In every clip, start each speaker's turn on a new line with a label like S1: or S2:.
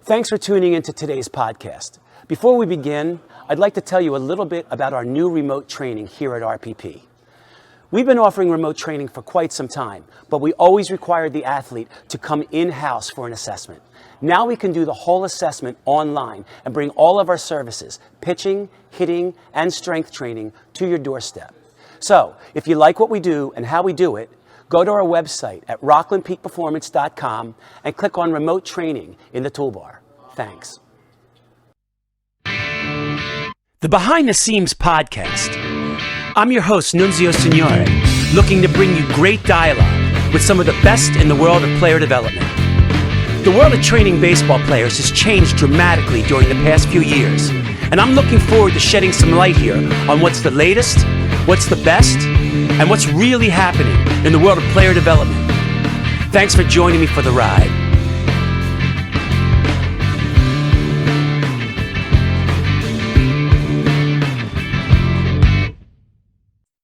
S1: Thanks for tuning into today's podcast. Before we begin, I'd like to tell you a little bit about our new remote training here at RPP. We've been offering remote training for quite some time, but we always required the athlete to come in-house for an assessment. Now we can do the whole assessment online and bring all of our services, pitching, hitting, and strength training to your doorstep. So, if you like what we do and how we do it, go to our website at rocklandpeakperformance.com and click on Remote Training in the toolbar. Thanks. The Behind the Seams podcast. I'm your host, Nunzio Signore, looking to bring you great dialogue with some of the best in the world of player development. The world of training baseball players has changed dramatically during the past few years, and I'm looking forward to shedding some light here on what's the latest, what's the best, and what's really happening in the world of player development. Thanks for joining me for the ride.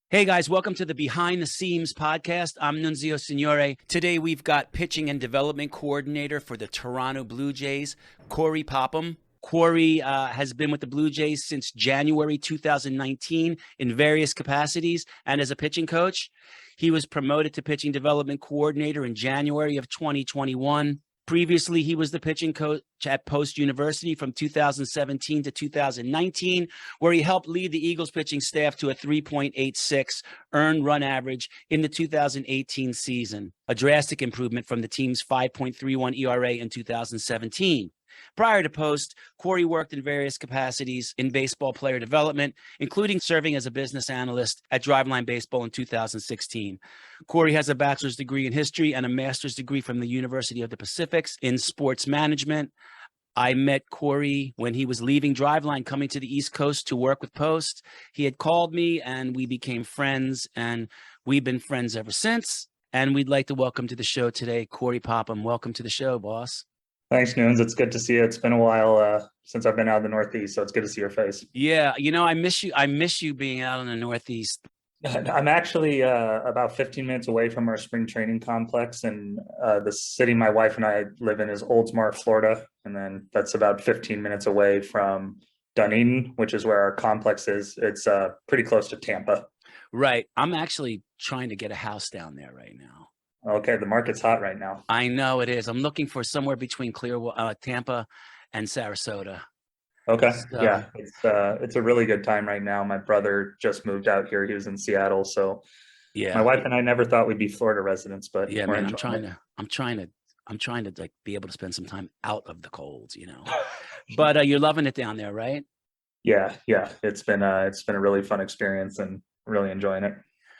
S1: Hey guys, welcome to the Behind the Seams podcast. I'm Nunzio Signore. Today we've got pitching and development coordinator for the Toronto Blue Jays, Cory Popham. Cory has been with the Blue Jays since January 2019 in various capacities and as a pitching coach. He was promoted to pitching development coordinator in January of 2021. Previously, he was the pitching coach at Post University from 2017 to 2019, where he helped lead the Eagles pitching staff to a 3.86 earned run average in the 2018 season, a drastic improvement from the team's 5.31 ERA in 2017. Prior to Post, Cory worked in various capacities in baseball player development, including serving as a business analyst at Driveline Baseball in 2016. Cory has a bachelor's degree in history and a master's degree from the University of the Pacific in sports management. I met Cory when he was leaving Driveline, coming to the East Coast to work with Post. He had called me and we became friends, and we've been friends ever since. And we'd like to welcome to the show today, Cory Popham. Welcome to the show, boss.
S2: Thanks, Nunes. It's good to see you. It's been a while since I've been out of the Northeast, so it's good to see your face.
S1: Yeah, I miss you. I miss you being out in the Northeast.
S2: I'm actually about 15 minutes away from our spring training complex, and the city my wife and I live in is Oldsmar, Florida, and then that's about 15 minutes away from Dunedin, which is where our complex is. It's pretty close to Tampa.
S1: Right. I'm actually trying to get a house down there right now.
S2: Okay, the market's hot right now.
S1: I know it is. I'm looking for somewhere between Tampa and Sarasota.
S2: Okay, so, yeah, it's a really good time right now. My brother just moved out here. He was in Seattle, so yeah. My wife and I never thought we'd be Florida residents, but
S1: yeah, man, I'm trying to like be able to spend some time out of the cold, But you're loving it down there, right?
S2: Yeah, it's been a really fun experience and really enjoying it.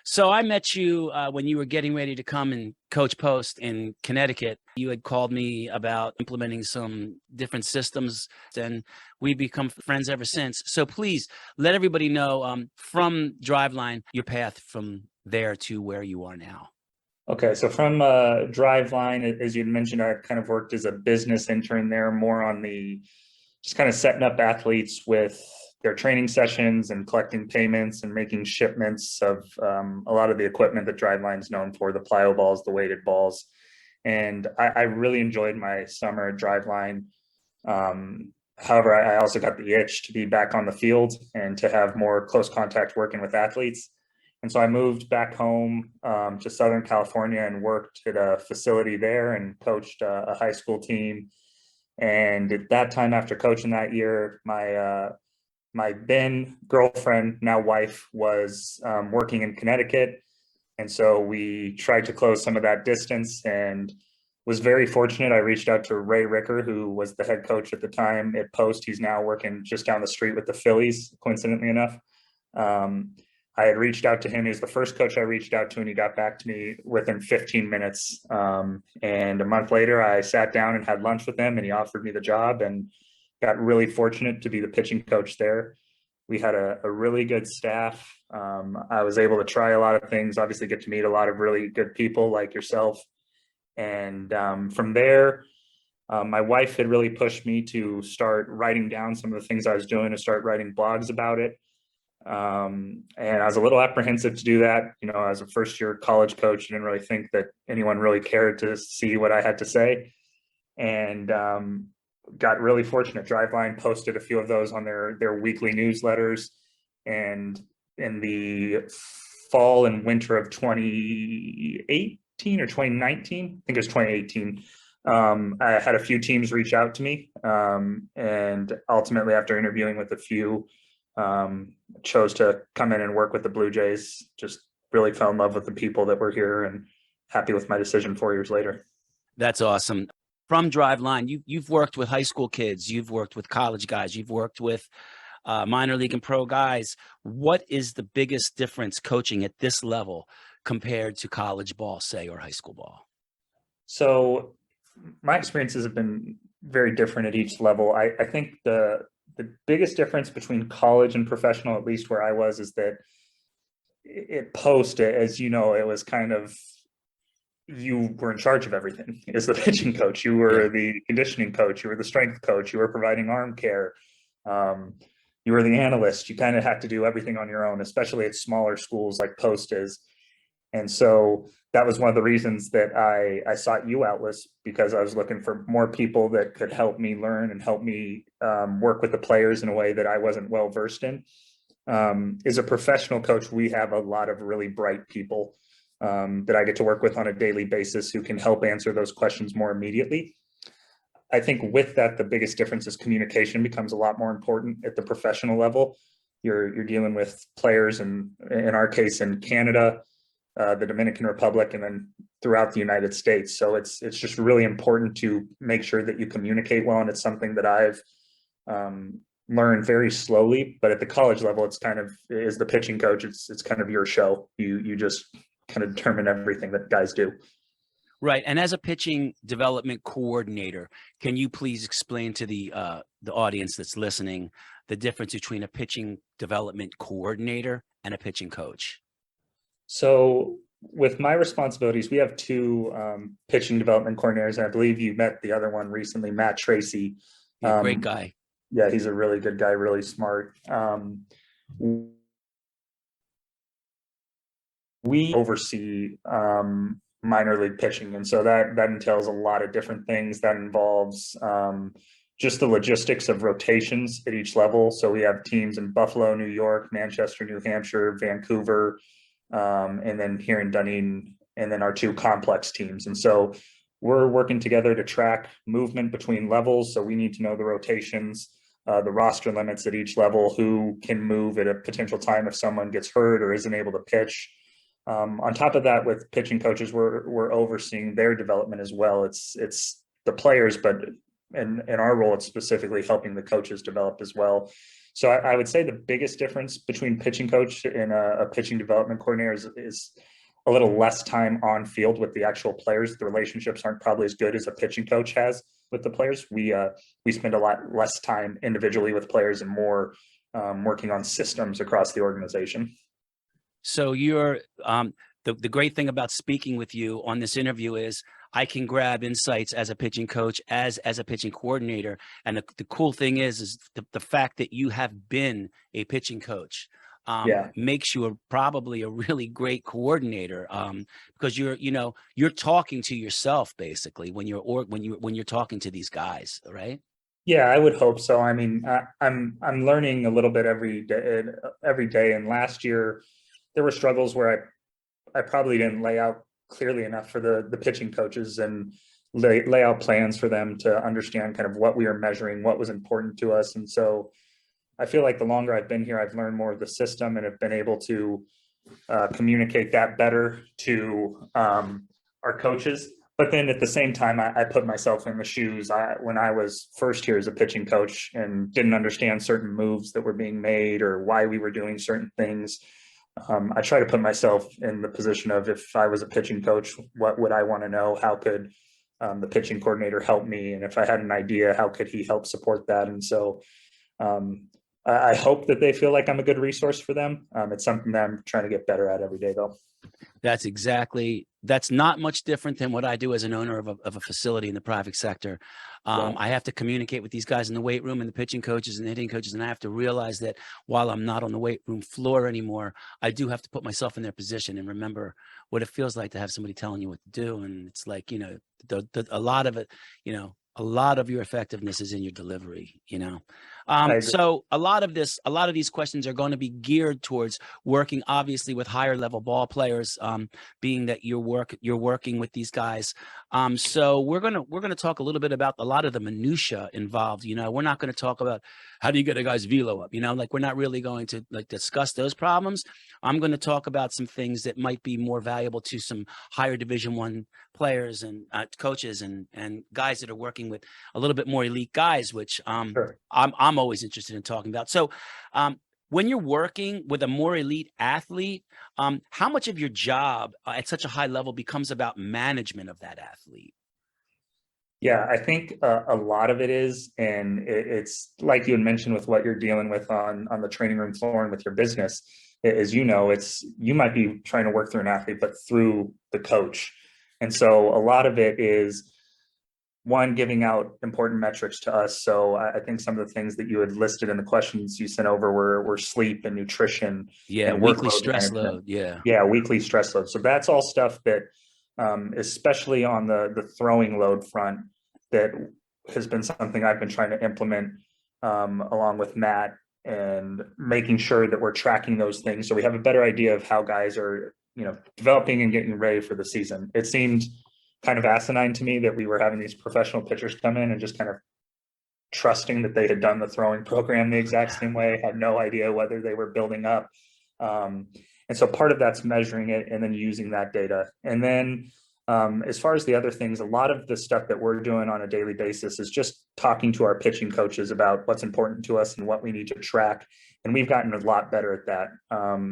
S1: So I met you when you were getting ready to come and coach Post in Connecticut. You had called me about implementing some different systems, and we've become friends ever since. So please let everybody know from Driveline, your path from there to where you are now.
S2: Okay, so from Driveline, as you mentioned, I kind of worked as a business intern there, more on just kind of setting up athletes with their training sessions and collecting payments and making shipments of a lot of the equipment that Driveline is known for, the plyo balls, the weighted balls. And I really enjoyed my summer at Driveline. However, I also got the itch to be back on the field and to have more close contact working with athletes. And so I moved back home to Southern California and worked at a facility there and coached a high school team. And at that time, after coaching that year, my then girlfriend, now wife, was working in Connecticut. And so we tried to close some of that distance and was very fortunate. I reached out to Ray Ricker, who was the head coach at the time at Post. He's now working just down the street with the Phillies, coincidentally enough. I had reached out to him. He was the first coach I reached out to, and he got back to me within 15 minutes. And a month later, I sat down and had lunch with him, and he offered me the job, and got really fortunate to be the pitching coach there. We had a really good staff. I was able to try a lot of things, obviously get to meet a lot of really good people like yourself. And from there, my wife had really pushed me to start writing down some of the things I was doing, to start writing blogs about it. And I was a little apprehensive to do that. As a first-year college coach, I didn't really think that anyone really cared to see what I had to say. And got really fortunate. Driveline posted a few of those on their weekly newsletters, and in the fall and winter of 2018 or 2019, I think it was 2018. I had a few teams reach out to me, and ultimately, after interviewing with a few, chose to come in and work with the Blue Jays. Just really fell in love with the people that were here, and happy with my decision 4 years later.
S1: That's awesome. From Driveline, you've worked with high school kids, you've worked with college guys, you've worked with minor league and pro guys. What is the biggest difference coaching at this level compared to college ball, say, or high school ball?
S2: So my experiences have been very different at each level. I think the biggest difference between college and professional, at least where I was, is that it post, as you know, it was kind of, you were in charge of everything as the pitching coach. You were the conditioning coach, you were the strength coach, you were providing arm care. You were the analyst. You kind of had to do everything on your own, especially at smaller schools like Post is. And so that was one of the reasons that I sought you out, was because I was looking for more people that could help me learn and help me work with the players in a way that I wasn't well versed in. As a professional coach, we have a lot of really bright people that I get to work with on a daily basis who can help answer those questions more immediately. I think with that, the biggest difference is communication becomes a lot more important at the professional level. You're dealing with players, and in our case, in Canada, the Dominican Republic, and then throughout the United States. So it's just really important to make sure that you communicate well, and it's something that I've learned very slowly. But at the college level, it's kind of, as the pitching coach, it's kind of your show. You just kind of determine everything that guys do.
S1: Right. And as a pitching development coordinator, can you please explain to the audience that's listening the difference between a pitching development coordinator and a pitching coach?
S2: So with my responsibilities, we have two pitching development coordinators. And I believe you met the other one recently, Matt Tracy.
S1: Yeah, great guy.
S2: Yeah, he's a really good guy, really smart. We oversee minor league pitching, and so that entails a lot of different things. That involves just the logistics of rotations at each level. So we have teams in Buffalo, New York, Manchester, New Hampshire, Vancouver, and then here in Dunedin, and then our two complex teams. And so we're working together to track movement between levels. So we need to know the rotations, the roster limits at each level, who can move at a potential time if someone gets hurt or isn't able to pitch. On top of that, with pitching coaches, we're overseeing their development as well. It's the players, but in our role, it's specifically helping the coaches develop as well. So I would say the biggest difference between pitching coach and a pitching development coordinator is a little less time on field with the actual players. The relationships aren't probably as good as a pitching coach has with the players. We spend a lot less time individually with players and more working on systems across the organization.
S1: So you're the great thing about speaking with you on this interview is I can grab insights as a pitching coach, as a pitching coordinator. And the cool thing is the fact that you have been a pitching coach makes you probably a really great coordinator, because you're talking to yourself basically when you're talking to these guys, right?
S2: Yeah, I would hope so. I mean, I'm learning a little bit every day. And last year there were struggles where I probably didn't lay out clearly enough for the pitching coaches and lay out plans for them to understand kind of what we are measuring, what was important to us. And so I feel like the longer I've been here, I've learned more of the system and have been able to communicate that better to our coaches. But then at the same time, I put myself in the shoes. When I was first here as a pitching coach and didn't understand certain moves that were being made or why we were doing certain things, I try to put myself in the position of, if I was a pitching coach, what would I want to know? How could the pitching coordinator help me? And if I had an idea, how could he help support that? And so I hope that they feel like I'm a good resource for them. It's something that I'm trying to get better at every day, though.
S1: That's not much different than what I do as an owner of a facility in the private sector. I have to communicate with these guys in the weight room and the pitching coaches and the hitting coaches. And I have to realize that while I'm not on the weight room floor anymore, I do have to put myself in their position and remember what it feels like to have somebody telling you what to do. And it's like, a lot of it, A lot of your effectiveness is in your delivery, you know.
S2: I agree.
S1: So a lot of these questions are going to be geared towards working, obviously, with higher level ball players, being that you're working with these guys. So we're gonna talk a little bit about a lot of the minutia involved. You know, we're not going to talk about how do you get a guy's velo up. You know, like we're not really going to like discuss those problems. I'm going to talk about some things that might be more valuable to some higher Division I players and coaches and guys that are working with a little bit more elite guys, which
S2: Sure.
S1: I'm always interested in talking about. So when you're working with a more elite athlete, how much of your job at such a high level becomes about management of that athlete?
S2: Yeah, I think a lot of it is, and it's like you had mentioned with what you're dealing with on the training room floor and with your business. As you know, it's you might be trying to work through an athlete, but through the coach. And so a lot of it is one, giving out important metrics to us. So I think some of the things that you had listed in the questions you sent over were sleep and nutrition
S1: Yeah,
S2: and
S1: weekly
S2: workload
S1: stress
S2: management.
S1: load. Yeah.
S2: Yeah, weekly stress load. So that's all stuff that, especially on the throwing load front, that has been something I've been trying to implement along with Matt and making sure that we're tracking those things so we have a better idea of how guys are, developing and getting ready for the season. It seemed kind of asinine to me that we were having these professional pitchers come in and just kind of trusting that they had done the throwing program the exact same way, had no idea whether they were building up. And so part of that's measuring it and then using that data. And then as far as the other things, a lot of the stuff that we're doing on a daily basis is just talking to our pitching coaches about what's important to us and what we need to track. And we've gotten a lot better at that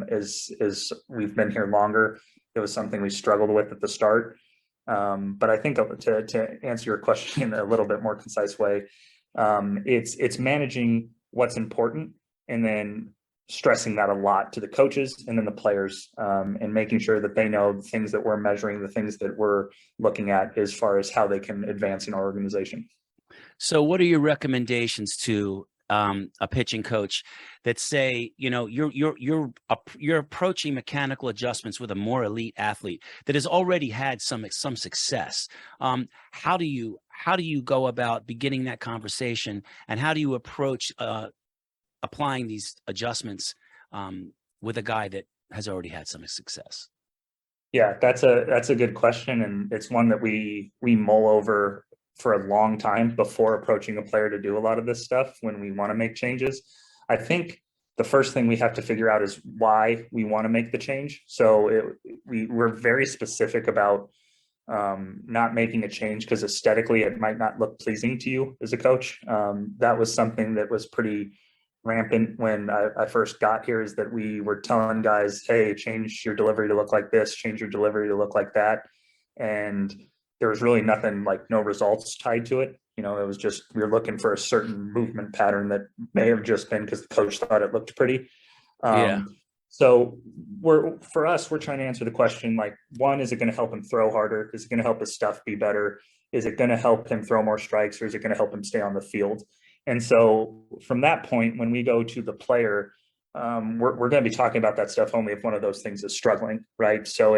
S2: as we've been here longer. It was something we struggled with at the start. But I think to answer your question in a little bit more concise way, it's managing what's important and then stressing that a lot to the coaches and then the players, and making sure that they know the things that we're measuring, the things that we're looking at as far as how they can advance in our organization.
S1: So what are your recommendations to a pitching coach that say, you're approaching mechanical adjustments with a more elite athlete that has already had some success? How do you go about beginning that conversation, and how do you approach applying these adjustments with a guy that has already had some success?
S2: Yeah, that's a good question, and it's one that we mull over for a long time before approaching a player to do a lot of this stuff when we want to make changes. I think the first thing we have to figure out is why we want to make the change. So we're very specific about not making a change because aesthetically it might not look pleasing to you as a coach. That was something that was pretty rampant when I first got here, is that we were telling guys, hey, change your delivery to look like this, change your delivery to look like that. And there was really nothing, like no results tied to it. It was just, we were looking for a certain movement pattern that may have just been because the coach thought it looked pretty.
S1: Yeah.
S2: So we're trying to answer the question, like, one, is it going to help him throw harder? Is it going to help his stuff be better? Is it going to help him throw more strikes, or is it going to help him stay on the field? And so from that point, when we go to the player, we're going to be talking about that stuff only if one of those things is struggling, right? So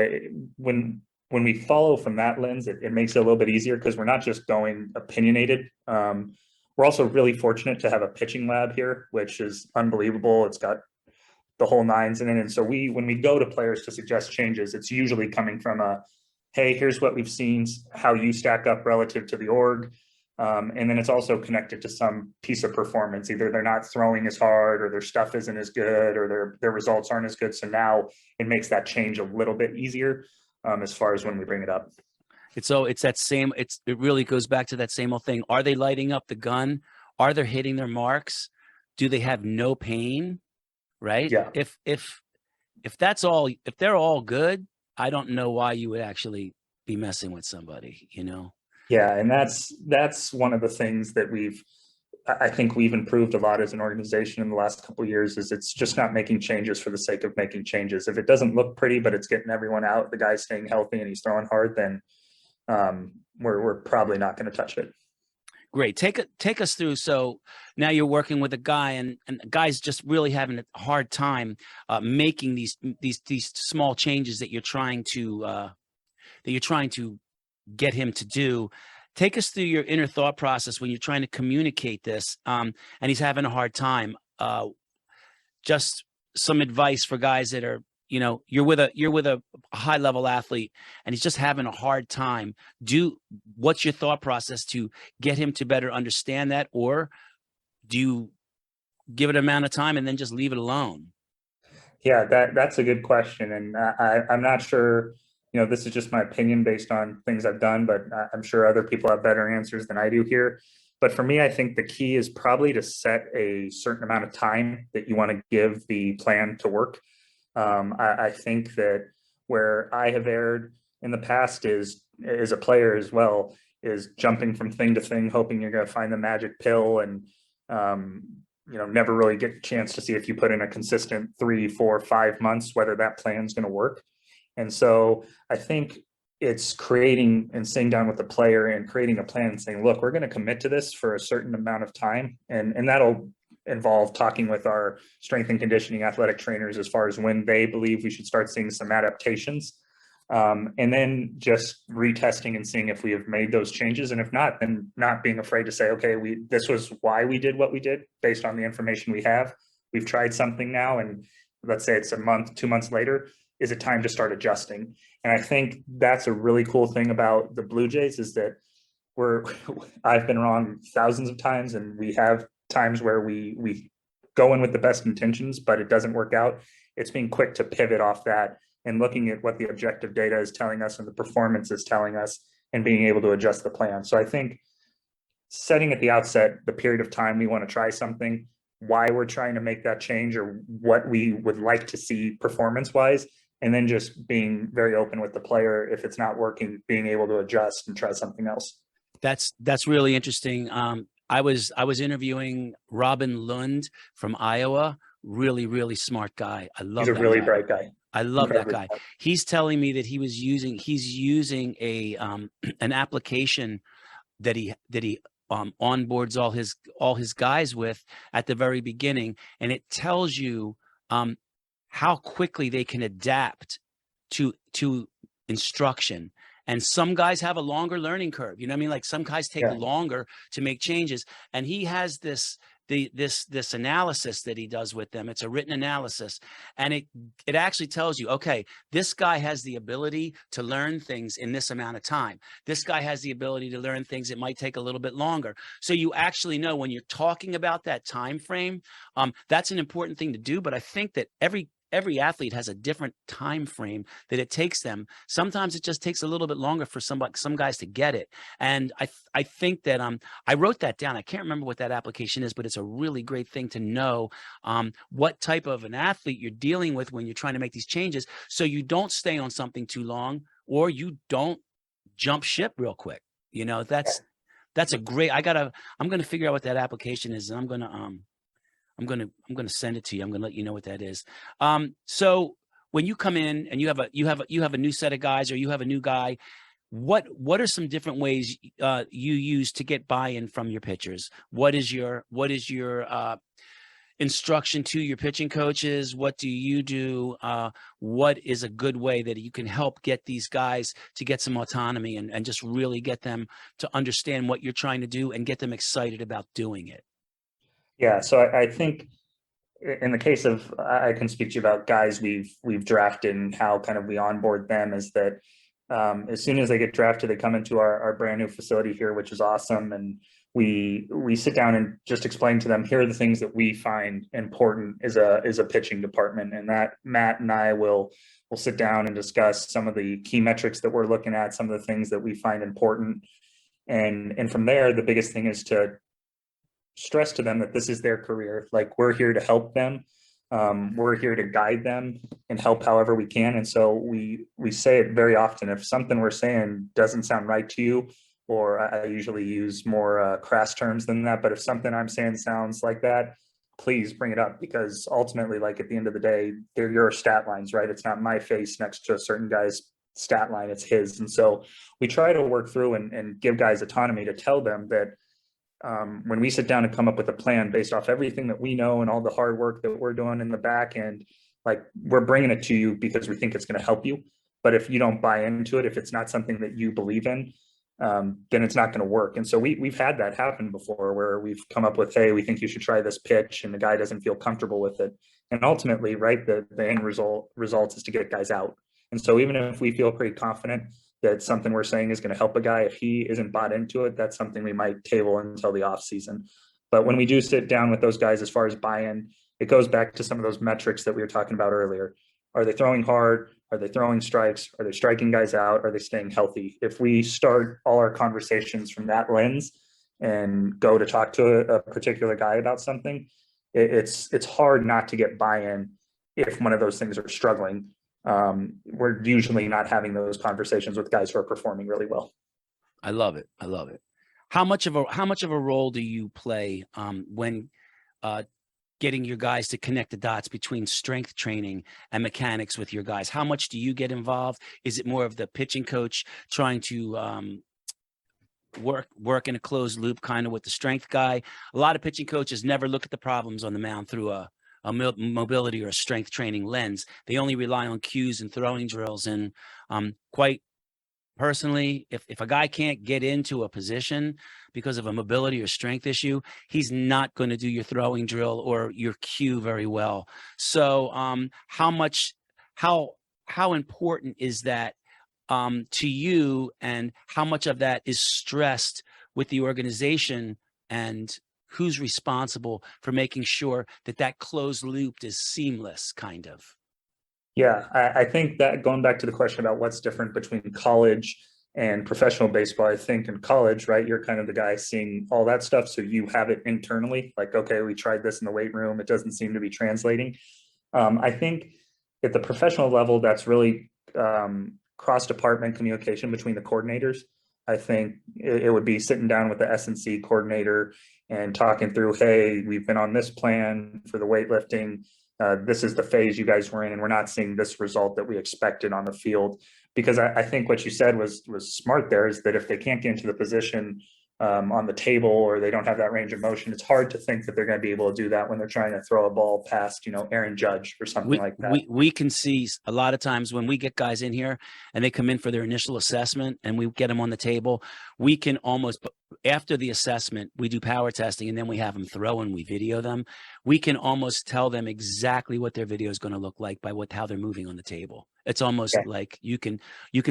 S2: when we follow from that lens, it makes it a little bit easier because we're not just going opinionated. We're also really fortunate to have a pitching lab here, which is unbelievable. It's got the whole nines in it. And so when we go to players to suggest changes, it's usually coming from hey, here's what we've seen, how you stack up relative to the org. And then it's also connected to some piece of performance. Either they're not throwing as hard, or their stuff isn't as good, or their results aren't as good. So now it makes that change a little bit easier as far as when we bring it up.
S1: It really goes back to that same old thing. Are they lighting up the gun? Are they hitting their marks? Do they have no pain? Right?
S2: Yeah.
S1: If that's all, if they're all good, I don't know why you would actually be messing with somebody,
S2: Yeah, and that's one of the things that I think we've improved a lot as an organization in the last couple of years. Is it's just not making changes for the sake of making changes. If it doesn't look pretty, but it's getting everyone out, the guy's staying healthy and he's throwing hard, then we're probably not going to touch it.
S1: Great. Take us through. So now you're working with a guy, and the guy's just really having a hard time making these small changes that you're trying to get him to do. take us through your inner thought process when you're trying to communicate this, and he's having a hard time. Just some advice for guys that are, you're with a high level athlete and he's just having a hard time. What's your thought process to get him to better understand that, or do you give it an amount of time and then just leave it alone?
S2: Yeah, that's a good question, and I'm not sure. This is just my opinion based on things I've done, but I'm sure other people have better answers than I do here. But for me, I think the key is probably to set a certain amount of time that you want to give the plan to work. I think that where I have erred in the past is, as a player as well, is jumping from thing to thing, hoping you're going to find the magic pill, and never really get a chance to see if you put in a consistent 3, 4, 5 months, whether that plan's going to work. And so I think it's creating and sitting down with the player and creating a plan and saying, look, we're going to commit to this for a certain amount of time. And that'll involve talking with our strength and conditioning athletic trainers as far as when they believe we should start seeing some adaptations. And then just retesting and seeing if we have made those changes. And if not, then not being afraid to say, okay, this was why we did what we did based on the information we have. We've tried something now, and let's say it's a month, 2 months later, is it time to start adjusting? And I think that's a really cool thing about the Blue Jays is that I've been wrong thousands of times, and we have times where we go in with the best intentions, but it doesn't work out. It's being quick to pivot off that and looking at what the objective data is telling us and the performance is telling us, and being able to adjust the plan. So I think setting at the outset the period of time we want to try something, why we're trying to make that change, or what we would like to see performance wise, and then just being very open with the player. If it's not working, being able to adjust and try something else.
S1: That's really interesting. I was interviewing Robin Lund from Iowa. Really, really smart guy. I love
S2: He's a
S1: that
S2: really
S1: guy.
S2: bright guy.
S1: I love that
S2: Incredibly
S1: guy.
S2: bright.
S1: He's telling me that he's using a an application that he onboards all his guys with at the very beginning, and it tells you how quickly they can adapt to instruction. And some guys have a longer learning curve. You know what I mean? Like some guys take
S2: Yeah.
S1: longer to make changes. And he has this analysis that he does with them. It's a written analysis. And it actually tells you, okay, this guy has the ability to learn things in this amount of time. This guy has the ability to learn things that might take a little bit longer. So you actually know when you're talking about that time frame, that's an important thing to do. But I think that every athlete has a different time frame that it takes them. Sometimes it just takes a little bit longer for some guys to get it. And I think that I wrote that down. I can't remember what that application is, but it's a really great thing to know what type of an athlete you're dealing with when you're trying to make these changes, so you don't stay on something too long, or you don't jump ship real quick. That's a great. I'm gonna figure out what that application is, and I'm gonna send it to you. I'm gonna let you know what that is. So when you come in and you have a new set of guys, or you have a new guy, what are some different ways you use to get buy-in from your pitchers? What is your instruction to your pitching coaches? What do you do? What is a good way that you can help get these guys to get some autonomy and just really get them to understand what you're trying to do and get them excited about doing it?
S2: Yeah, so I think in the case of, I can speak to you about guys we've drafted and how kind of we onboard them, is that as soon as they get drafted, they come into our brand new facility here, which is awesome. And we sit down and just explain to them, here are the things that we find important as a pitching department. And that Matt and I will sit down and discuss some of the key metrics that we're looking at, some of the things that we find important. And from there, the biggest thing is to stress to them that this is their career. Like, we're here to help them. We're here to guide them and help however we can. And so we say it very often. If something we're saying doesn't sound right to you, or I usually use more crass terms than that, but if something I'm saying sounds like that, please bring it up, because ultimately, like, at the end of the day, they're your stat lines, right? It's not my face next to a certain guy's stat line, it's his. And so we try to work through and give guys autonomy to tell them that when we sit down and come up with a plan based off everything that we know and all the hard work that we're doing in the back end, like, we're bringing it to you because we think it's going to help you. But if you don't buy into it, if it's not something that you believe in, then it's not going to work. And so we've had that happen before where we've come up with, hey, we think you should try this pitch, and the guy doesn't feel comfortable with it. And ultimately, right, the end result is to get guys out. And so even if we feel pretty confident that something we're saying is going to help a guy, if he isn't bought into it, that's something we might table until the off season. But when we do sit down with those guys, as far as buy-in, it goes back to some of those metrics that we were talking about earlier. Are they throwing hard? Are they throwing strikes? Are they striking guys out? Are they staying healthy? If we start all our conversations from that lens and go to talk to a particular guy about something, it's hard not to get buy-in if one of those things are struggling. We're usually not having those conversations with guys who are performing really well.
S1: I love it. I love it. How much of a role do you play when getting your guys to connect the dots between strength training and mechanics with your guys? How much do you get involved? Is it more of the pitching coach trying to work in a closed loop kind of with the strength guy? A lot of pitching coaches never look at the problems on the mound through a mobility or a strength training lens. They only rely on cues and throwing drills. And quite personally, if a guy can't get into a position because of a mobility or strength issue, he's not going to do your throwing drill or your cue very well. So how important is that to you, and how much of that is stressed with the organization, and who's responsible for making sure that closed loop is seamless, kind of?
S2: Yeah, I think that going back to the question about what's different between college and professional baseball, I think in college, right, you're kind of the guy seeing all that stuff. So you have it internally, like, okay, we tried this in the weight room. It doesn't seem to be translating. I think at the professional level, that's really cross-department communication between the coordinators. I think it would be sitting down with the S&C coordinator and talking through, hey, we've been on this plan for the weightlifting. This is the phase you guys were in, and we're not seeing this result that we expected on the field. Because I think what you said was smart there, is that if they can't get into the position on the table, or they don't have that range of motion, it's hard to think that they're going to be able to do that when they're trying to throw a ball past, Aaron Judge or something like that.
S1: We can see a lot of times when we get guys in here and they come in for their initial assessment and we get them on the table, we can almost, after the assessment, we do power testing and then we have them throw and we video them. We can almost tell them exactly what their video is going to look like by how they're moving on the table. It's almost like you can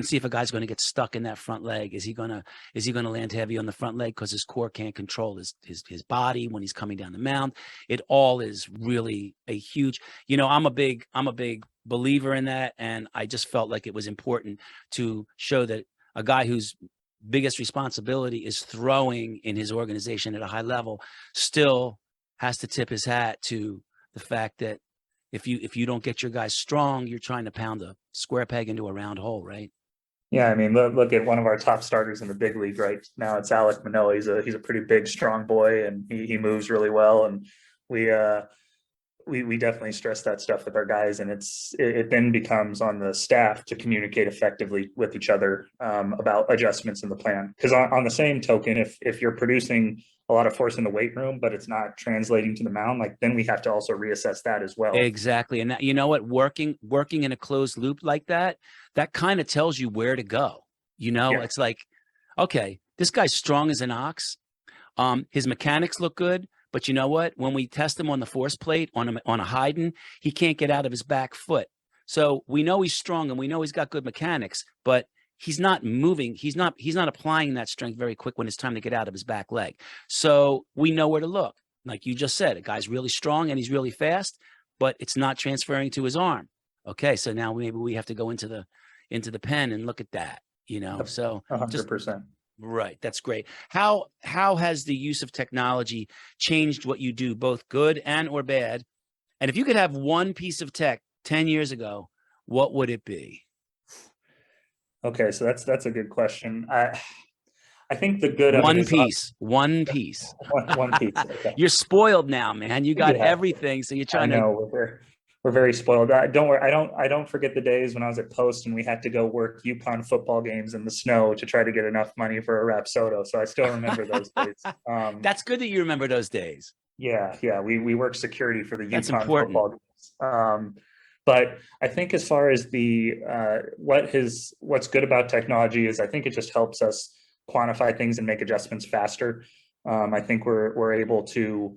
S1: see if a guy's going to get stuck in that front leg. Is he going to land heavy on the front leg because his core can't control his body when he's coming down the mound? It all is really a huge, I'm a big believer in that. And I just felt like it was important to show that a guy whose biggest responsibility is throwing in his organization at a high level still has to tip his hat to the fact that if you don't get your guys strong, you're trying to pound a square peg into a round hole, right?
S2: Yeah, I mean, look at one of our top starters in the big league right now. It's Alek Manoah. He's a pretty big, strong boy, and he moves really well. And we definitely stress that stuff with our guys, and it then becomes on the staff to communicate effectively with each other about adjustments in the plan. Because on the same token, if you're producing a lot of force in the weight room, but it's not translating to the mound, like, then we have to also reassess that as well.
S1: Exactly. And that, you know what, working in a closed loop like that kind of tells you where to go. It's like, okay, this guy's strong as an ox. His mechanics look good, but you know what? When we test him on the force plate on a Haydn, he can't get out of his back foot. So we know he's strong and we know he's got good mechanics, but he's not moving. He's not applying that strength very quick when it's time to get out of his back leg. So we know where to look. Like you just said, a guy's really strong and he's really fast, but it's not transferring to his arm. Okay, so now maybe we have to go into the pen and look at that. So
S2: 100%.
S1: Right. That's great. How has the use of technology changed what you do, both good and or bad? And if you could have one piece of tech 10 years ago, what would it be?
S2: Okay, so that's a good question. I think the good of
S1: one
S2: it is
S1: piece.
S2: one piece. Okay.
S1: You're spoiled now, man. You got everything, so you're trying
S2: we're very spoiled. Don't worry. I don't forget the days when I was at Post and we had to go work UConn football games in the snow to try to get enough money for a Rapsodo. So I still remember those days.
S1: That's good that you remember those days.
S2: Yeah. We worked security for the UConn
S1: important.
S2: football games. But I think as far as the what's good about technology is, I think it just helps us quantify things and make adjustments faster. I think we're able to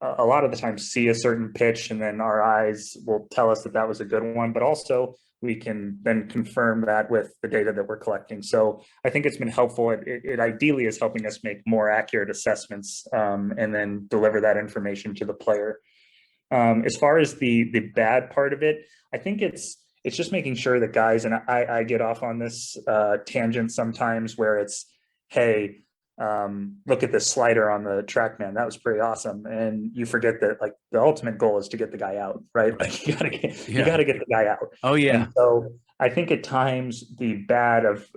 S2: a lot of the time see a certain pitch, and then our eyes will tell us that that was a good one, but also we can then confirm that with the data that we're collecting. So I think it's been helpful. It ideally is helping us make more accurate assessments, and then deliver that information to the player. As far as the bad part of it, I think it's just making sure that guys, and I get off on this tangent sometimes where it's, hey, look at this slider on the TrackMan, that was pretty awesome, and you forget that like the ultimate goal is to get the guy out, right? Like you gotta get the guy out.
S1: Oh yeah.
S2: And so I think at times the bad of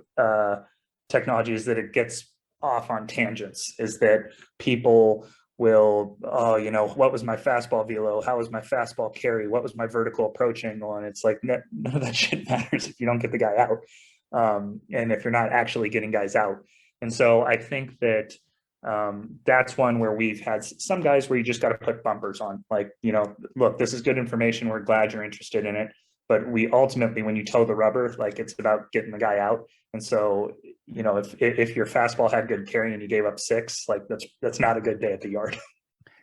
S2: technology is that it gets off on tangents, is that people will, oh, you know, what was my fastball velo? How was my fastball carry? What was my vertical approach angle? And it's like, none of that shit matters if you don't get the guy out. And if you're not actually getting guys out. And so I think that that's one where we've had some guys where you just got to put bumpers on, like, you know, look, this is good information. We're glad you're interested in it. But we ultimately, when you toe the rubber, like it's about getting the guy out. And so, you know, if your fastball had good carry and you gave up 6, like that's not a good day at the yard.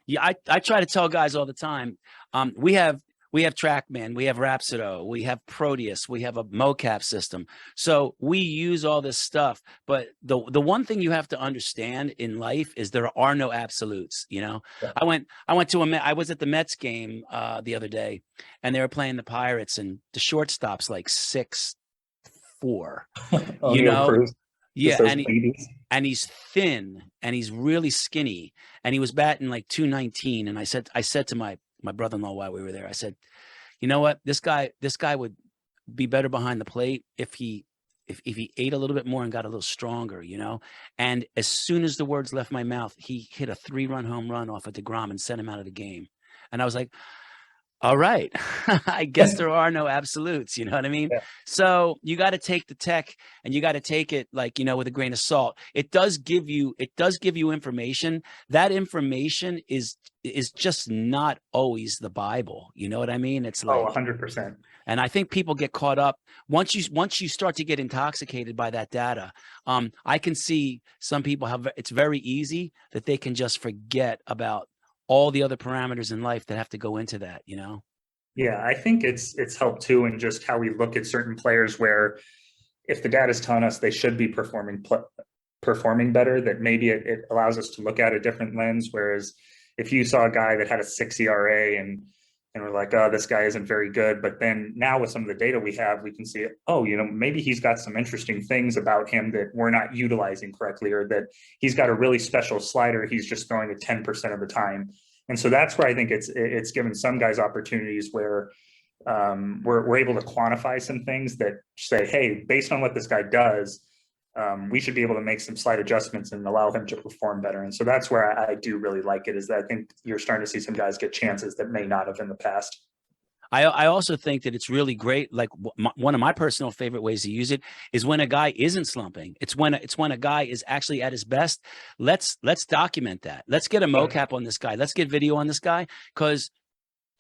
S1: Yeah, I try to tell guys all the time. We have TrackMan, we have Rhapsodo, we have Proteus, we have a mocap system. So we use all this stuff. But the one thing you have to understand in life is there are no absolutes. You know,
S2: Yeah.
S1: I was at the Mets game the other day, and they were playing the Pirates, and the shortstop's like 6'4". You know, yeah, and he's thin and he's really skinny, and he was batting like 219. And I said to my brother-in-law while we were there, I said, you know what, this guy would be better behind the plate if he ate a little bit more and got a little stronger, you know. And as soon as the words left my mouth, he hit a 3-run home run off of DeGrom and sent him out of the game. And I was like, all right, I guess there are no absolutes, you know what I mean?
S2: Yeah.
S1: So you got to take the tech, and you got to take it like, you know, with a grain of salt. It does give you information. That information is just not always the Bible. You know what I mean? It's like,
S2: 100%.
S1: And I think people get caught up once you start to get intoxicated by that data. I can see some people it's very easy that they can just forget about all the other parameters in life that have to go into that, you know?
S2: Yeah, I think it's helped too in just how we look at certain players, where if the data is telling us they should be performing better, that maybe it allows us to look at a different lens. Whereas if you saw a guy that had a 6 ERA and we're like, oh, this guy isn't very good, but then now with some of the data we have, we can see, oh, you know, maybe he's got some interesting things about him that we're not utilizing correctly, or that he's got a really special slider he's just throwing it 10% of the time. And so that's where I think it's given some guys opportunities where we're able to quantify some things that say, hey, based on what this guy does, we should be able to make some slight adjustments and allow him to perform better. And so that's where I do really like it, is that I think you're starting to see some guys get chances that may not have in the past.
S1: I also think that it's really great. Like one of my personal favorite ways to use it is when a guy isn't slumping. It's when a guy is actually at his best. Let's document that. Let's get a mocap on this guy. Let's get video on this guy, because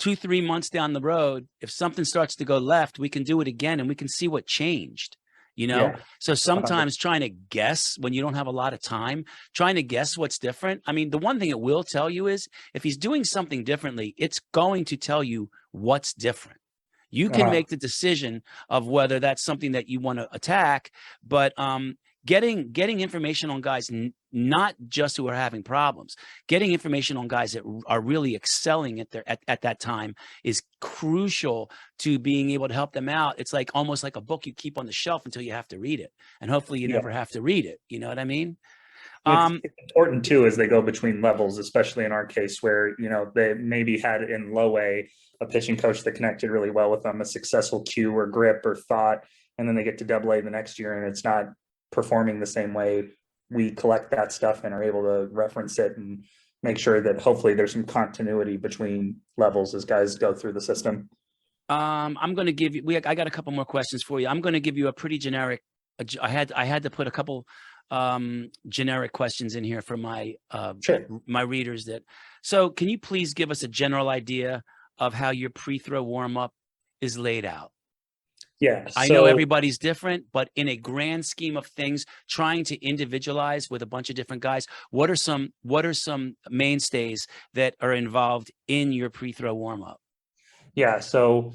S1: 2-3 months down the road, if something starts to go left, we can do it again and we can see what changed. You know,
S2: Yeah.
S1: so sometimes trying to guess when you don't have a lot of time, trying to guess what's different. I mean, the one thing it will tell you is if he's doing something differently, it's going to tell you what's different. You can make the decision of whether that's something that you want to attack, but getting information on guys, not just who are having problems, getting information on guys that are really excelling at that time is crucial to being able to help them out. It's like almost like a book you keep on the shelf until you have to read it, and hopefully you never have to read it. You know what I mean?
S2: It's important too as they go between levels, especially in our case where, you know, they maybe had in low A a pitching coach that connected really well with them, a successful cue or grip or thought, and then they get to Double A the next year and it's not performing the same way. We collect that stuff and are able to reference it and make sure that hopefully there's some continuity between levels as guys go through the system.
S1: I'm going to give you. I got a couple more questions for you. I'm going to give you a pretty generic. I had to put a couple generic questions in here for my my readers. So can you please give us a general idea of how your pre-throw warm-up is laid out?
S2: Yeah.
S1: I know
S2: So
S1: everybody's different, but in a grand scheme of things, trying to individualize with a bunch of different guys, what are some mainstays that are involved in your pre-throw warm-up?
S2: yeah, so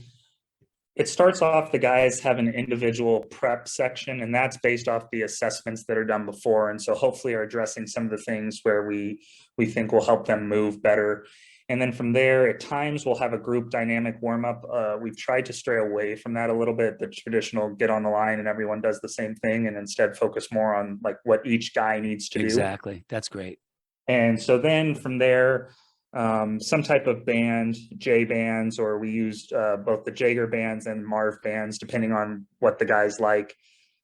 S2: it starts off, the guys have an individual prep section, and that's based off the assessments that are done before. And so hopefully are addressing some of the things where we think will help them move better. And then from there, at times we'll have a group dynamic warm up. We've tried to stray away from that a little bit, the traditional get on the line and everyone does the same thing, and instead focus more on like what each guy needs to do.
S1: Exactly. That's great.
S2: And so then from there, some type of band, J bands, or we used both the Jaeger bands and Marv bands, depending on what the guys like.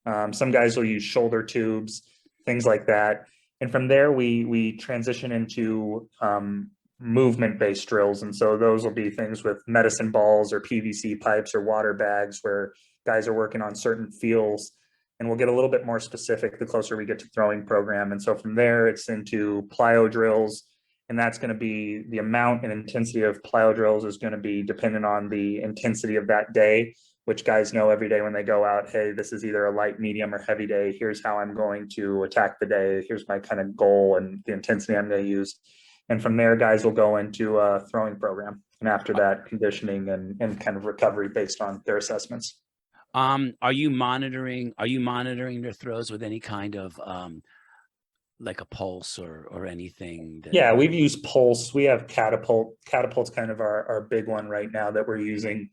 S2: Some guys will use shoulder tubes, things like that. And from there, we transition into movement-based drills. And so those will be things with medicine balls or PVC pipes or water bags where guys are working on certain feels. And we'll get a little bit more specific the closer we get to throwing program. And so from there, it's into plyo drills. And that's going to be the amount and intensity of plyo drills is going to be dependent on the intensity of that day, which guys know every day when they go out, hey, this is either a light, medium, or heavy day. Here's how I'm going to attack the day. Here's my kind of goal and the intensity I'm going to use. And from there, guys will go into a throwing program. And after that, conditioning and kind of recovery based on their assessments.
S1: Are you monitoring their throws with any kind of like a pulse or anything that...
S2: Yeah, we've used pulse. We have catapult. Catapult's kind of our big one right now that we're using.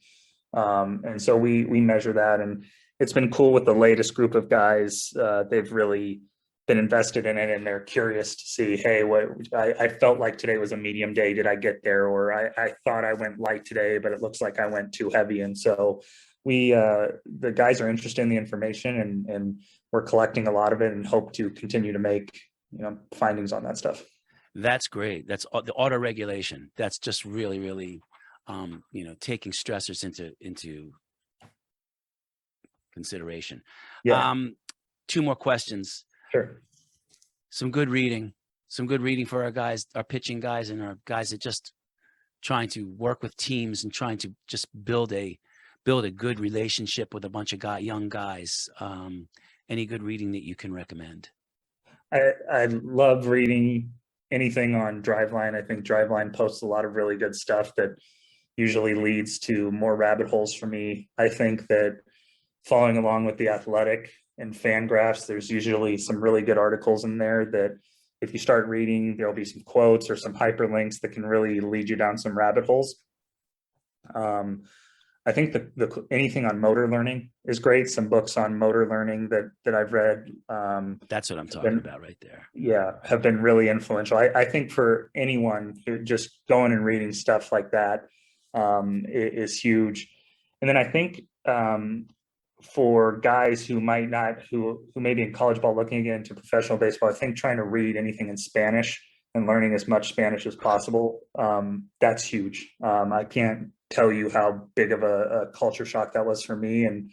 S2: And so we measure that, and it's been cool with the latest group of guys. They've really been invested in it, and they're curious to see, hey, what I felt like today was a medium day. Did I get there? Or I thought I went light today, but it looks like I went too heavy. And so the guys are interested in the information, and we're collecting a lot of it and hope to continue to make, findings on that stuff.
S1: That's great. That's the auto regulation. That's just really, really, taking stressors into consideration.
S2: Yeah,
S1: Two more questions.
S2: sure.
S1: Some good reading for our guys, our pitching guys, and our guys that just trying to work with teams and trying to just build a good relationship with a bunch of young guys. Any good reading that you can recommend?
S2: I love reading anything on Driveline. I think Driveline posts a lot of really good stuff that usually leads to more rabbit holes for me. I think that following along with The Athletic and Fangraphs, there's usually some really good articles in there that if you start reading, there'll be some quotes or some hyperlinks that can really lead you down some rabbit holes. I think the anything on motor learning is great. Some books on motor learning that I've read.
S1: That's what I'm talking about right there.
S2: Yeah, have been really influential. I think for anyone who just going and reading stuff like that is huge. And then I think for guys who might not, who may be in college ball looking to get into professional baseball, I think trying to read anything in Spanish and learning as much Spanish as possible, that's huge. I can't tell you how big of a culture shock that was for me, and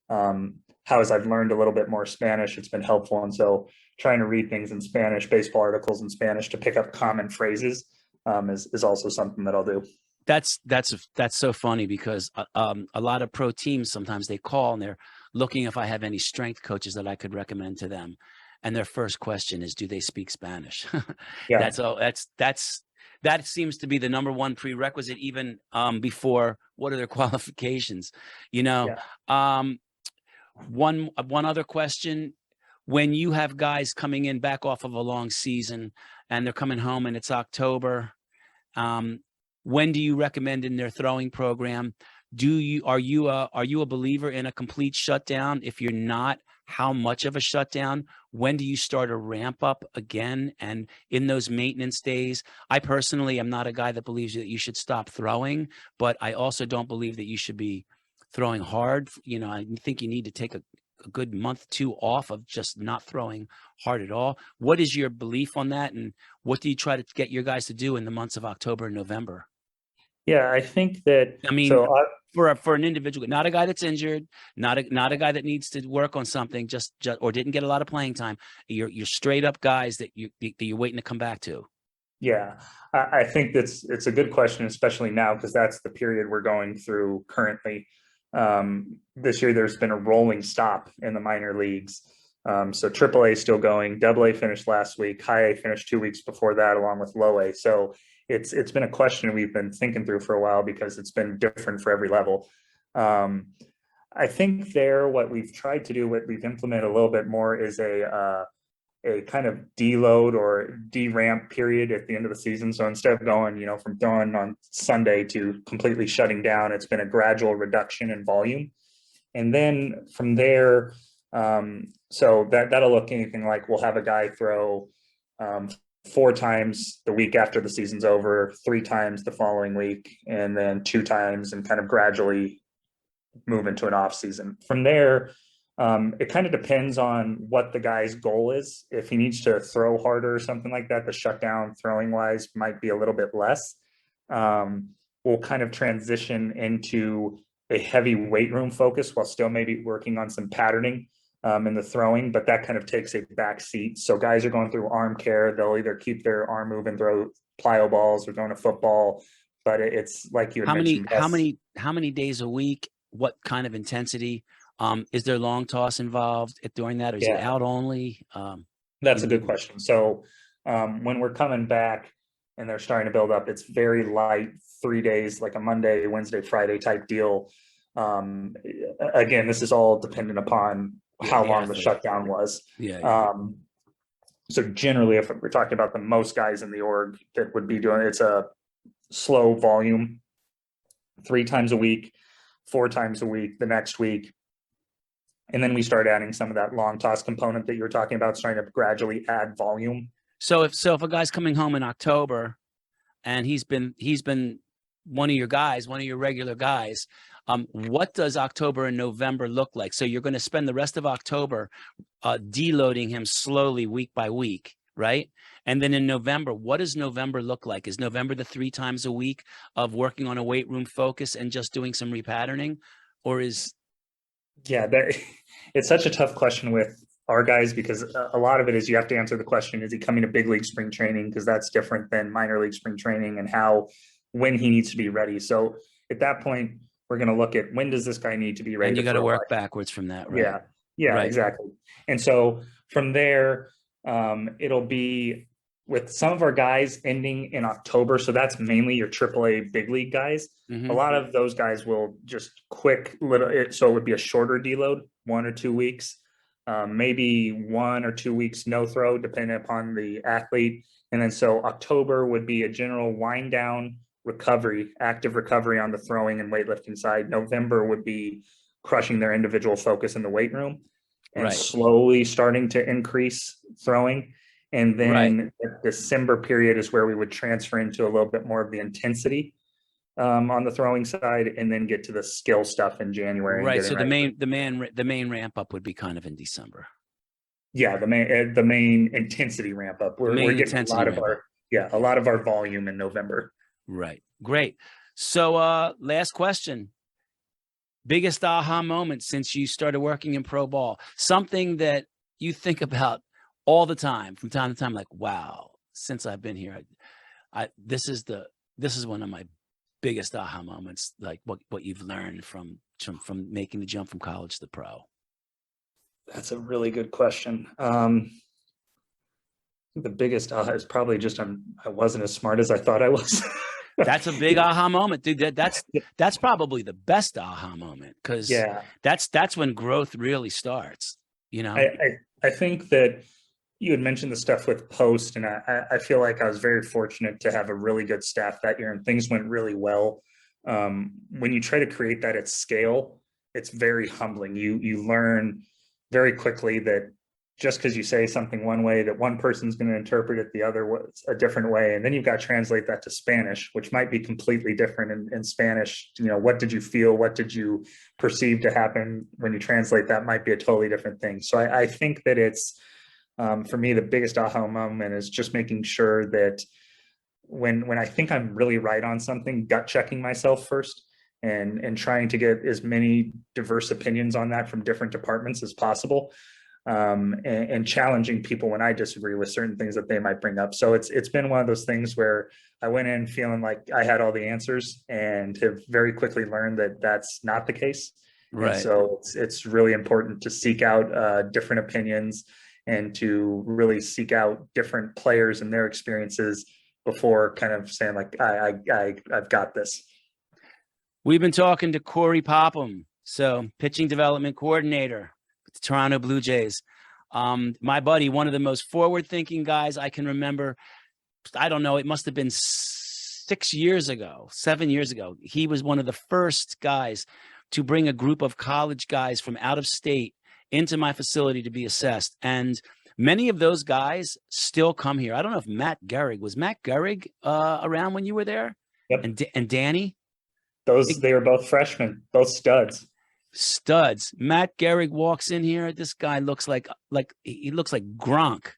S2: how as I've learned a little bit more Spanish, it's been helpful. And so trying to read things in Spanish, baseball articles in Spanish to pick up common phrases is also something that I'll do.
S1: That's so funny because a lot of pro teams, sometimes they call and they're looking if I have any strength coaches that I could recommend to them. And their first question is, do they speak Spanish?
S2: Yeah.
S1: That seems to be the number one prerequisite, even before what are their qualifications,
S2: Yeah.
S1: One other question: when you have guys coming in back off of a long season and they're coming home and it's October, when do you recommend in their throwing program? Are you a believer in a complete shutdown? If you're not, how much of a shutdown? When do you start a ramp up again? And in those maintenance days, I personally am not a guy that believes that you should stop throwing, but I also don't believe that you should be throwing hard. I think you need to take a good month, 2 off of just not throwing hard at all. What is your belief on that? And what do you try to get your guys to do in the months of October and November?
S2: Yeah, I think that,
S1: I mean,
S2: so
S1: for an individual, not a guy that's injured, not a guy that needs to work on something, just or didn't get a lot of playing time. You're straight up guys that you're waiting to come back to.
S2: yeah, I think it's a good question, especially now, because that's the period we're going through currently. This year, there's been a rolling stop in the minor leagues. So AAA is still going. AA finished last week. High A finished 2 weeks before that, along with Low A. So it's been a question we've been thinking through for a while because it's been different for every level. I think what we've tried to do, what we've implemented a little bit more is a kind of deload or deramp period at the end of the season. So instead of going, from throwing on Sunday to completely shutting down, it's been a gradual reduction in volume. And then from there, so that'll look anything like we'll have a guy throw 4 times the week after the season's over, 3 times the following week, and then 2 times, and kind of gradually move into an off season. From there, it kind of depends on what the guy's goal is. If he needs to throw harder or something like that, the shutdown throwing wise might be a little bit less. We'll kind of transition into a heavy weight room focus while still maybe working on some patterning in the throwing, but that kind of takes a back seat. So guys are going through arm care. They'll either keep their arm moving, throw plyo balls, or going to football. But it's like you had mentioned.
S1: How many days a week? What kind of intensity? Is there long toss involved during that, or is it out only?
S2: That's a good question. So when we're coming back and they're starting to build up, it's very light, 3 days, like a Monday, Wednesday, Friday type deal. Again, this is all dependent upon how long the shutdown was. So generally, if we're talking about the most guys in the org that would be doing it's a slow volume, 3 times a week, 4 times a week the next week. And then we start adding some of that long toss component that you're talking about, starting to gradually add volume.
S1: So if a guy's coming home in October and he's been one of your guys, one of your regular guys, what does October and November look like? So you're going to spend the rest of October deloading him slowly week by week, right? And then in November, what does November look like? Is November the 3 times a week of working on a weight room focus and just doing some repatterning? Or is...
S2: Yeah, it's such a tough question with our guys, because a lot of it is you have to answer the question, is he coming to big league spring training? Because that's different than minor league spring training, and when he needs to be ready. So at that point, we're going to look at when does this guy need to be ready.
S1: And you got to work backwards from that, right?
S2: Yeah, right. Exactly. And so from there, it'll be with some of our guys ending in October. So that's mainly your AAA big league guys.
S1: Mm-hmm.
S2: A lot of those guys will just so it would be a shorter deload, 1 or 2 weeks, maybe 1 or 2 weeks no throw, depending upon the athlete. And then so October would be a general wind down recovery, active recovery on the throwing and weightlifting side. November would be crushing their individual focus in the weight room and slowly starting to increase throwing. And then the December period is where we would transfer into a little bit more of the intensity on the throwing side, and then get to the skill stuff in January.
S1: Right. So the main ramp up would be kind of in December.
S2: Yeah, the main intensity ramp up. We're getting a lot of our volume in November.
S1: Right. Great. So last question. Biggest aha moment since you started working in pro ball? Something that you think about all the time, from time to time, like, wow, since I've been here, this is one of my biggest aha moments, like what you've learned from making the jump from college to pro.
S2: That's a really good question. The biggest aha is probably just I wasn't as smart as I thought I was.
S1: That's a big aha moment, dude. That's probably the best aha moment, because that's when growth really starts.
S2: I think that you had mentioned the stuff with post, and I feel like I was very fortunate to have a really good staff that year, and things went really well. When you try to create that at scale, it's very humbling. You learn very quickly that just because you say something one way, that one person's going to interpret it the other a different way. And then you've got to translate that to Spanish, which might be completely different in Spanish. What did you feel? What did you perceive to happen? When you translate, that might be a totally different thing. So I think that it's, for me, the biggest aha moment is just making sure that when I think I'm really right on something, gut checking myself first, and trying to get as many diverse opinions on that from different departments as possible. And challenging people when I disagree with certain things that they might bring up. So it's been one of those things where I went in feeling like I had all the answers, and have very quickly learned that that's not the case. And
S1: Right.
S2: so it's really important to seek out different opinions and to really seek out different players and their experiences before kind of saying like, I've got this.
S1: We've been talking to Cory Popham, so pitching development coordinator with the Toronto Blue Jays. My buddy, one of the most forward-thinking guys I can remember. I don't know, it must have been 7 years ago. He was one of the first guys to bring a group of college guys from out of state into my facility to be assessed. And many of those guys still come here. I don't know if Matt Gehrig around when you were there?
S2: Yep.
S1: And Danny?
S2: They were both freshmen, both studs.
S1: Matt Gehrig walks in here. This guy looks like he looks like Gronk.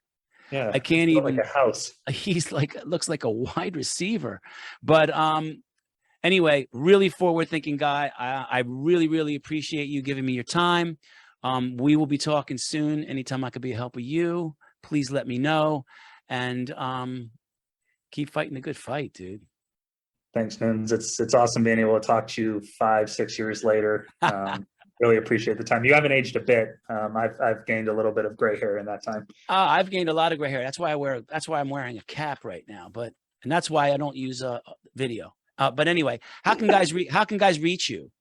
S2: Yeah,
S1: I can't even
S2: like a house.
S1: He's looks like a wide receiver. But anyway, really forward-thinking guy. I really, really appreciate you giving me your time. We will be talking soon. Anytime I could be a help with you, please let me know. And keep fighting a good fight, dude.
S2: Thanks, Nunes. It's awesome being able to talk to you 5-6 years later. Really appreciate the time. You haven't aged a bit. I've gained a little bit of gray hair in that time.
S1: I've gained a lot of gray hair. That's why I'm wearing a cap right now. And that's why I don't use a video. But anyway, how can guys reach you?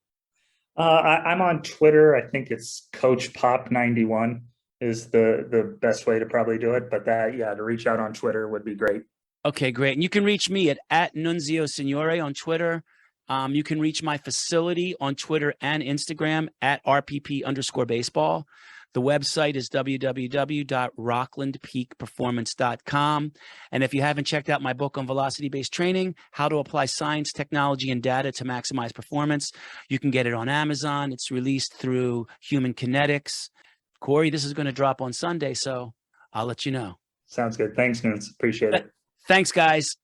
S2: I'm on Twitter. I think it's Coach Pop 91 is the best way to probably do it. But to reach out on Twitter would be great.
S1: Okay, great. And you can reach me at Nunzio Signore on Twitter. You can reach my facility on Twitter and Instagram at RPP_baseball. The website is www.rocklandpeakperformance.com. And if you haven't checked out my book on velocity-based training, How to Apply Science, Technology, and Data to Maximize Performance, you can get it on Amazon. It's released through Human Kinetics. Cory, this is going to drop on Sunday, so I'll let you know.
S2: Sounds good. Thanks, Nunes. Appreciate it.
S1: Thanks, guys.